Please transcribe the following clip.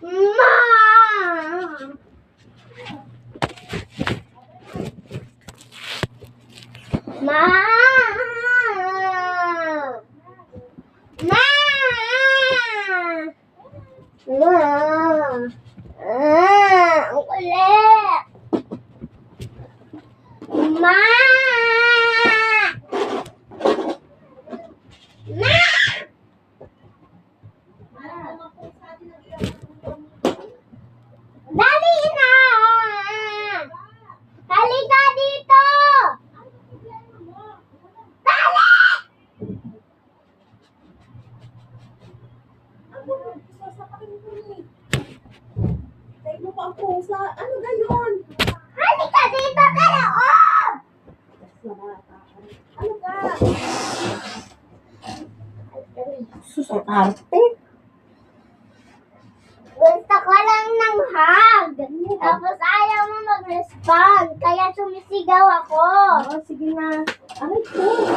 Ma! Ma! Ma! Ang kulit! Ma! Ma! Dali na! Halika dito! Dali! Take mo pa ang pusa. Ano gayon? Halika dito sa loob! Ano ka? Sus, ang arte. Gusto ko lang ng hug. Tapos ayaw mo mag-respond. Kaya sumisigaw ako. Oh, sige na. Aray ko.